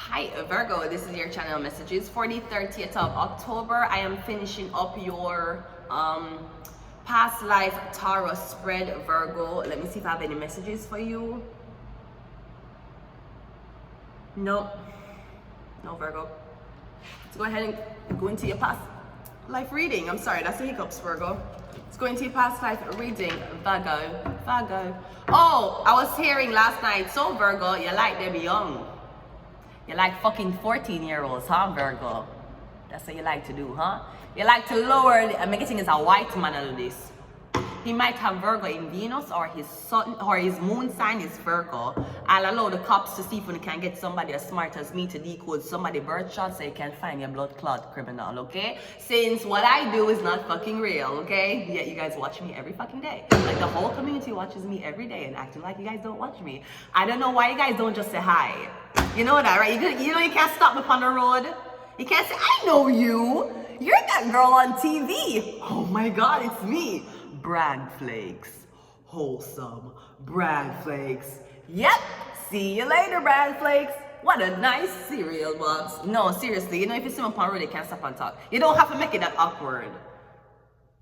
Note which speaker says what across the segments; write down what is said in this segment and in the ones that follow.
Speaker 1: Hi Virgo, this is your channel messages for the 30th of October. I am finishing up your past life tarot spread, Virgo. Let me see if I have any messages for you. No Virgo. Let's go ahead and go into your past life reading. I'm sorry, that's the hiccups, Virgo. Let's go into your past life reading, Virgo. Oh, I was hearing last night, so Virgo, you like them young. You like fucking 14-year-olds, huh, Virgo? That's what you like to do, huh? You like to lower, I'm guessing it's a white man out of this. He might have Virgo in Venus, or his sun, or his moon sign is Virgo. I'll allow the cops to see if we can get somebody as smart as me to decode somebody's birth chart so you can find your blood clot criminal, okay? Since what I do is not fucking real, okay? Yet you guys watch me every fucking day. Like the whole community watches me every day and acting like you guys don't watch me. I don't know why you guys don't just say hi. You know that, right? You know you can't stop me on the road. You can't say, I know you. You're that girl on TV. Oh my God, it's me. Brag flakes. Wholesome brag flakes. Yep. See you later, brag flakes. What a nice cereal box. No, seriously, you know, if you see me on the road, you can't stop and talk. You don't have to make it that awkward.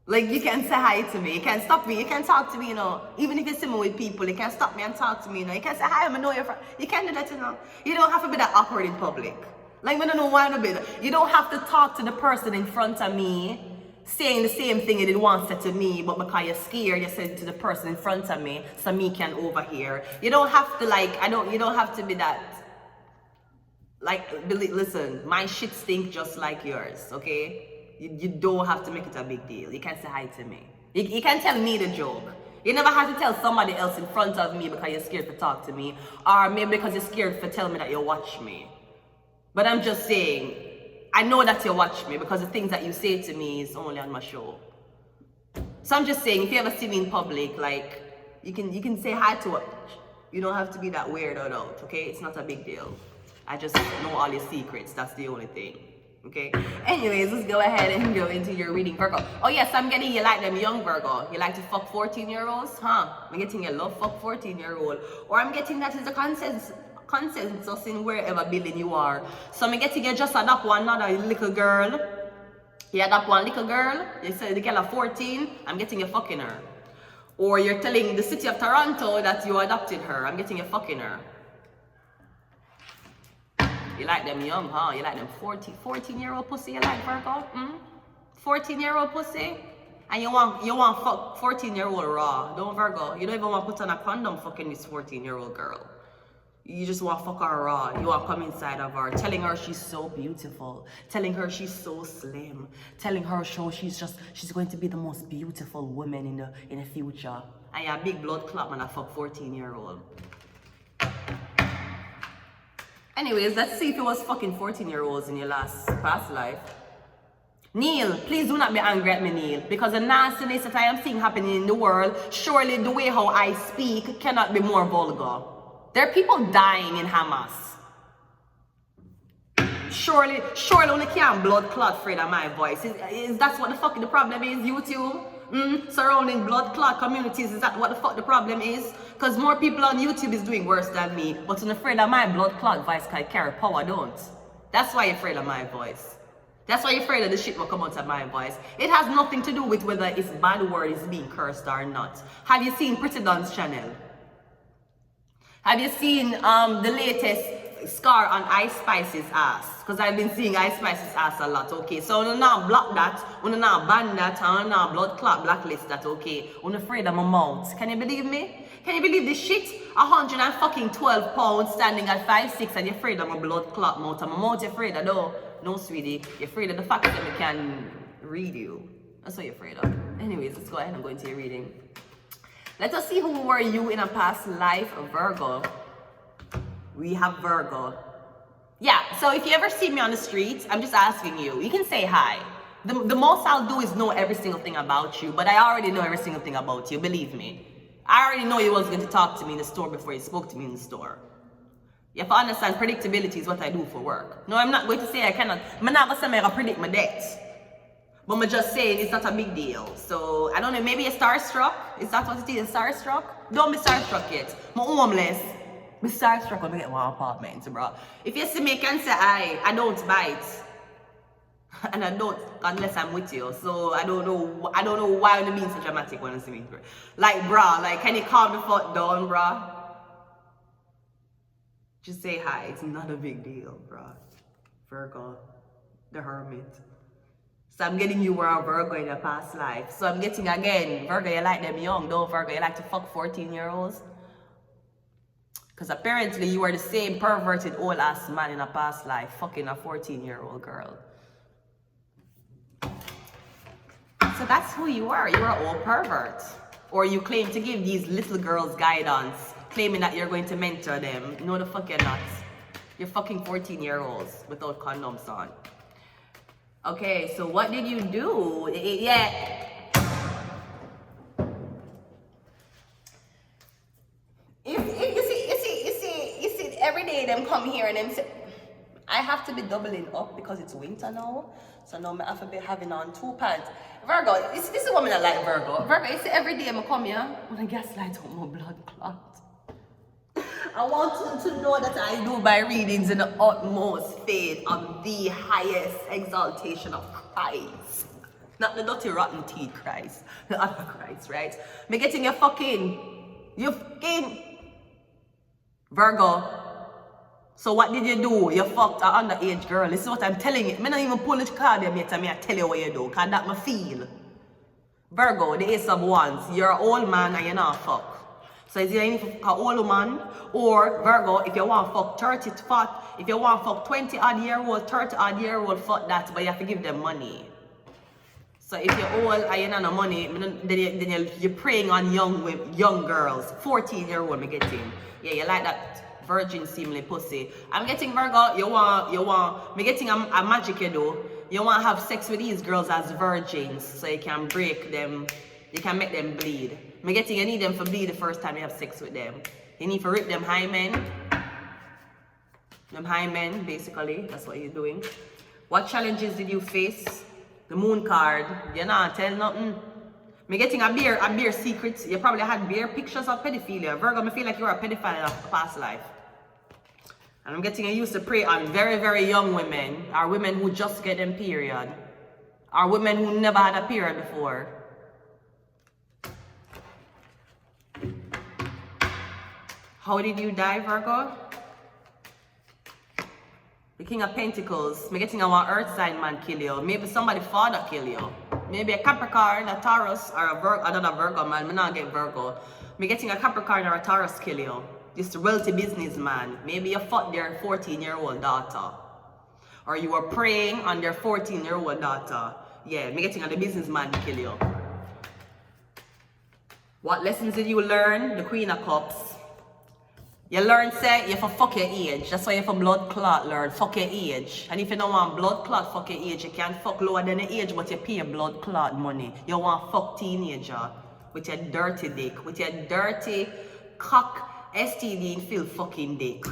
Speaker 1: Like, you can say hi to me. You can't stop me. You can talk to me, you know. Even if you see me with people, you can stop me and talk to me, you know. You can say hi, I know you're from. You can't do that, you know. You don't have to be that awkward in public. Like, I don't know why to be that. You don't have to talk to the person in front of me saying the same thing you did once said to me, but because you're scared, you said to the person in front of me so me can overhear. You don't have to, like, you don't have to be that. Like, listen, my shit stink just like yours, okay? You don't have to make it a big deal. You can't say hi to me. You can't tell me the joke. You never have to tell somebody else in front of me because you're scared to talk to me, or maybe because you're scared to tell me that you watch me. But I'm just saying, I know that you watch me because the things that you say to me is only on my show. So I'm just saying, if you ever see me in public, like, you can say hi to it. You don't have to be that weird or out, okay? It's not a big deal. I just know all your secrets. That's the only thing. Okay. Anyways, let's go ahead and go into your reading, Virgo. Oh yes, I'm getting you like them young Virgo. You like to fuck 14-year-olds, huh? I'm getting you love fuck 14-year-old, or I'm getting that is a consensus in wherever building you are. So I'm getting you just adopt one another little girl. You adopt one little girl. You say the girl of 14. I'm getting you fucking her. Or you're telling the city of Toronto that you adopted her. I'm getting you fucking her. You like them young, huh? You like them 14-year-old pussy, you like, Virgo? 14-year-old pussy? And you want fuck 14-year-old raw. Don't, Virgo. You don't even want to put on a condom fucking this 14-year-old girl. You just want to fuck her raw. You want to come inside of her, telling her she's so beautiful, telling her she's so slim, telling her she's going to be the most beautiful woman in the future. And you're a big blood clot man, a fuck 14-year-old. Anyways, let's see if it was fucking 14-year-olds in your past life. Neil, please do not be angry at me, Neil, because the nastiness that I am seeing happening in the world, surely the way how I speak cannot be more vulgar. There are people dying in Hamas. Surely only can't blood clot afraid of my voice. Is that what the fuck the problem is, YouTube? Surrounding blood clot communities, is that what the fuck the problem is? Because more people on YouTube is doing worse than me, but I'm afraid of my blood clot voice because I carry power, don't. That's why you're afraid of my voice. That's why you're afraid of the shit will come out of my voice. It has nothing to do with whether it's bad word is being cursed or not. Have you seen Pretty Don's channel? Have you seen the latest scar on Ice Spice's ass? Because I've been seeing Ice Spice's ass a lot, okay? So I'm not block that, I'm not ban that, I'm not blood clot blacklist that, okay? I'm afraid of my mouth. Can you believe me? Can you believe this shit? 112 pounds standing at 5'6" and you're afraid of my blood clot mouth. And my mouth you're afraid of, no sweetie. You're afraid of the fact that I can read you. That's what you're afraid of. Anyways, let's go ahead and go into your reading. Let us see who were you in a past life, Virgo. We have Virgo. Yeah, so if you ever see me on the street, I'm just asking you. You can say hi. The most I'll do is know every single thing about you, but I already know every single thing about you, believe me. I already know you was going to talk to me in the store before you spoke to me in the store. You have to understand, predictability is what I do for work. No, I'm not going to say I cannot. I'm not going to say I can predict my debt. But I'm just saying it's not a big deal. So, I don't know, maybe you're starstruck? Is that what it is, starstruck? Don't be starstruck yet. I'm homeless. Me start struggling to get one apartment, bro. If you see me, you can say I don't bite. And I don't unless I'm with you. So I don't know why you're being so dramatic when you see me. Like, bruh, like, can you calm the fuck down, bruh? Just say hi. It's not a big deal, bruh. Virgo, the hermit. So I'm getting you were a Virgo in your past life. So I'm getting again, Virgo, you like them young, though, Virgo, you like to fuck 14-year-olds. Because apparently you were the same perverted old ass man in a past life, fucking a 14-year-old girl. So that's who you are. You're an old pervert. Or you claim to give these little girls guidance, claiming that you're going to mentor them. No, the fuck you're not. You're fucking 14-year-olds without condoms on. Okay, so what did you do? Yeah. You see, every day them come here and them say, I have to be doubling up because it's winter now. So now I have to be having on 2 pants. Virgo, this is a woman that like Virgo. Virgo, you see, every day I come here, when I gaslight on my blood clot. I want you to know that I do my readings in the utmost faith of the highest exaltation of Christ. Not the dirty rotten teeth Christ, the other Christ, right? Me getting you fucking Virgo. So what did you do? You fucked an underage girl. This is what I'm telling you. Me not even pull the card there, mate, and I tell you what you do. Cause that me feel. Virgo, the Ace of Wands. You're an old man and you're not fuck. So is you need to fuck an old woman, or Virgo, if you want fuck 30 fuck, if you want fuck 20 odd year old, 30 odd year old, fuck that, but you have to give them money. So if you're old and you don't have money, then you're preying on young girls, 14-year-old me getting. Yeah, you like that virgin seemingly pussy. I'm getting Virgo, you want, me getting a magic you do. You want to have sex with these girls as virgins so you can break them, you can make them bleed. Me getting you need them for bleed the first time you have sex with them. You need to rip them hymen. Them hymen, basically, that's what you're doing. What challenges did you face? The moon card, you not tell nothing. Me getting a beer secret. You probably had beer pictures of pedophilia. Virgo, me feel like you're a pedophile in a past life. And I'm getting used to prey on very, very young women, or women who just get them period, or women who never had a period before. How did you die, Virgo? The King of Pentacles. Me getting a one earth sign man kill you. Maybe somebody father kill you. Maybe a Capricorn, a Taurus, or a Virgo, another Virgo man. Me not get Virgo. Me getting a Capricorn or a Taurus kill you. Just a wealthy businessman. Maybe you fought their 14-year-old daughter. Or you were preying on their 14-year-old daughter. Yeah, me getting a the businessman kill you. What lessons did you learn? The Queen of Cups. You learn, say, you have to fuck your age. That's why you have to blood clot learn. Fuck your age. And if you don't want blood clot, fuck your age. You can't fuck lower than the age, but you pay your blood clot money. You want fuck teenager with your dirty dick. With your dirty cock STD feel fucking dick.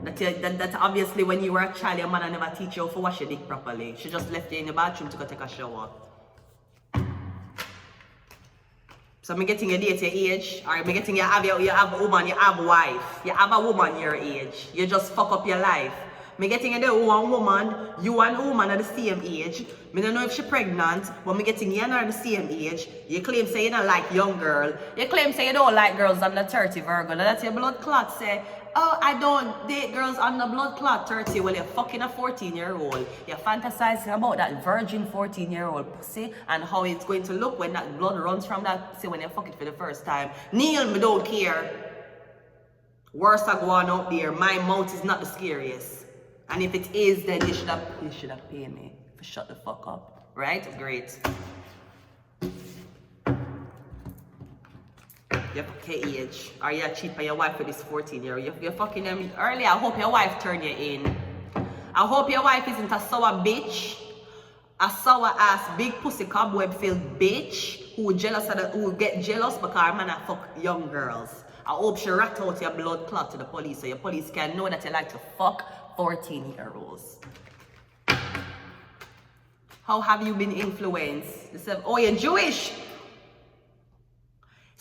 Speaker 1: That obviously when you were a child, your mother never teach you how to wash your dick properly. She just left you in the bathroom to go take a shower. So I'm getting a date your age, or I'm getting you have a woman, you have a wife, you have a woman your age. You just fuck up your life. Me getting a one woman, you and a woman are the same age. Me don't know if she's pregnant, but me getting you and her the same age. You claim say you don't like young girl. You claim say you don't like girls under 30, Virgo. That's your blood clot say, oh, I don't date girls under blood clot 30. Well, you're fucking a 14-year-old. You're fantasizing about that virgin 14-year-old pussy and how it's going to look when that blood runs from that pussy when you fuck it for the first time. Neil, me don't care. Worse I go on out there. My mouth is not the scariest. And if it is, then you should have paid me for shut the fuck up. Right? Great. You fuck your age. Or you cheat by your wife for this 14-year-old. You're fucking them early. I hope your wife turn you in. I hope your wife isn't a sour bitch. A sour ass, big pussy cobweb filled bitch who get jealous because her man fuck young girls. I hope she rat out your blood clot to the police so your police can know that you like to fuck 14-year-olds. How have you been influenced? They said, oh, you're Jewish.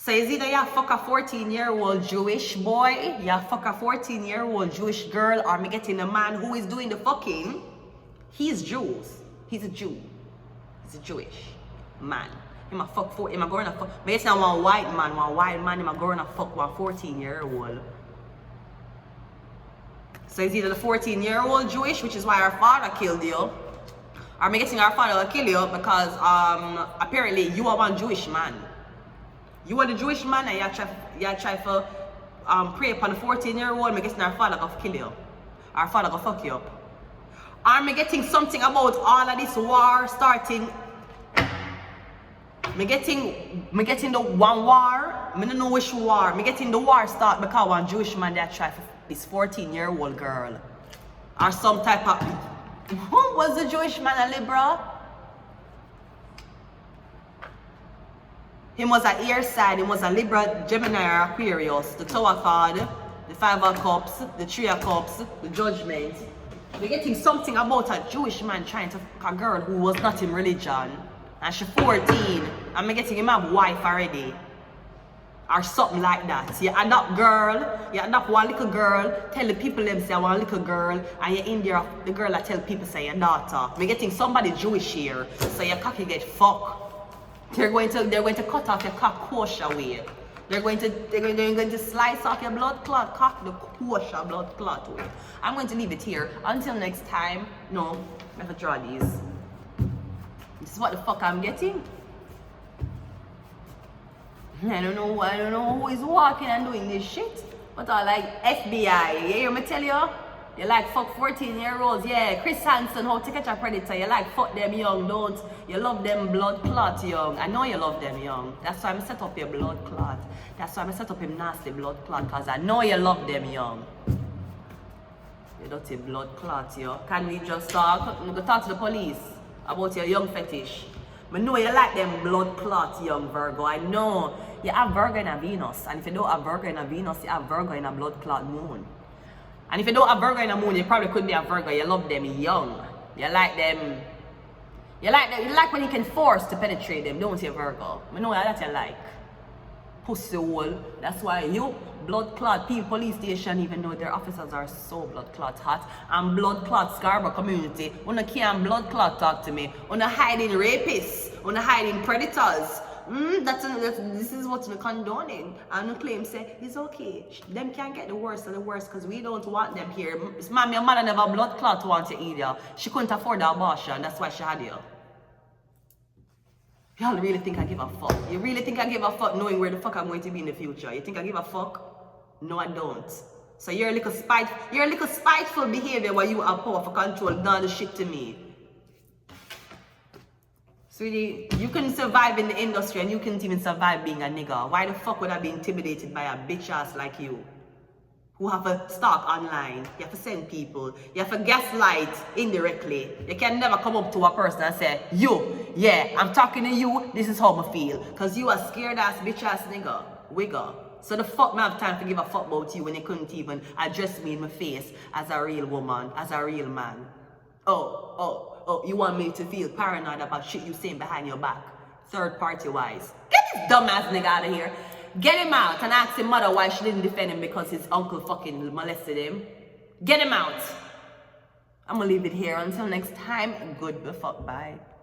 Speaker 1: So it's either you fuck a 14-year-old Jewish boy, you fuck a 14-year-old Jewish girl, or me getting a man who is doing the fucking. He's Jews. He's a Jew. He's a Jewish man. Him a fuck him a going to fuck. Me getting one white man, him a going to fuck one 14-year-old. So it's either the 14-year-old Jewish, which is why our father killed you, or me getting our father to kill you because apparently you are one Jewish man. You are the Jewish man and you try to prey upon the 14-year-old, me getting our father to kill you. Our father to fuck you up. Or me getting something about all of this war starting. Me getting the one war, me don't know which war. Me getting the war start because one Jewish man that try for this 14-year-old girl. Or some type of, was the Jewish man a Libra? He was an air sign, he was a Libra, Gemini or Aquarius, the Tower card, the Five of Cups, the Three of Cups, the Judgment. We're getting something about a Jewish man trying to fuck a girl who was not in religion. And she's 14, and I'm getting him a wife already. Or something like that. You adopt girl, you adopt one little girl, tell the people them say one little girl, and you're in there, the girl that tell people say your daughter. We're getting somebody Jewish here, so your cocky get fucked. They're going to cut off your cock kosher way. They're going to slice off your blood clot cock the kosher blood clot way. I'm going to leave it here. Until next time. No, I have to draw these. This is what the fuck I'm getting. I don't know who is walking and doing this shit. But I like FBI. You hear me tell you? You like fuck 14-year-olds. Yeah, Chris Hansen, how to catch a predator. You like fuck them young, don't. You love them blood clot young. I know you love them young. That's why I'm set up your blood clot. That's why I'm set up him nasty blood clot. Because I know you love them young. You dirty blood clot, yo. Can we just talk? I'm going to talk to the police about your young fetish. I know you like them blood clot young Virgo. I know. You have Virgo in a Venus. And if you don't have Virgo in a Venus, you have Virgo in a blood clot moon. And if you don't have Virgo in a moon, you probably could be a Virgo. You love them young. You like them. You like when you can force to penetrate them, don't you, Virgo? I know that you like. Pussy hole. That's why you blood clot people police station, even though their officers are so blood clot hot, and blood clot Scarborough community. Una can't blood clot talk to me. Una hiding rapists. Una hiding predators. This is what's condoning. And the claim say it's okay. Them can't get the worst of the worst because we don't want them here. Mom, your mother never blood clot want you either. She couldn't afford the abortion. That's why she had you. Y'all really think I give a fuck? You really think I give a fuck knowing where the fuck I'm going to be in the future? You think I give a fuck? No, I don't. So you're a little spiteful behavior where you have power for control, done the shit to me. Sweetie, you couldn't survive in the industry and you couldn't even survive being a nigga. Why the fuck would I be intimidated by a bitch ass like you? Who have a stalk online. You have to send people. You have to gaslight indirectly. You can never come up to a person and say, you, yeah, I'm talking to you, this is how I feel. Because you a scared ass bitch ass nigga. Wigger. So the fuck me have time to give a fuck about you when you couldn't even address me in my face as a real woman, as a real man. Oh, you want me to feel paranoid about shit you saying behind your back? Third party wise. Get this dumbass nigga out of here. Get him out and ask his mother why she didn't defend him because his uncle fucking molested him. Get him out. I'm gonna leave it here. Until next time, good the fuck bye.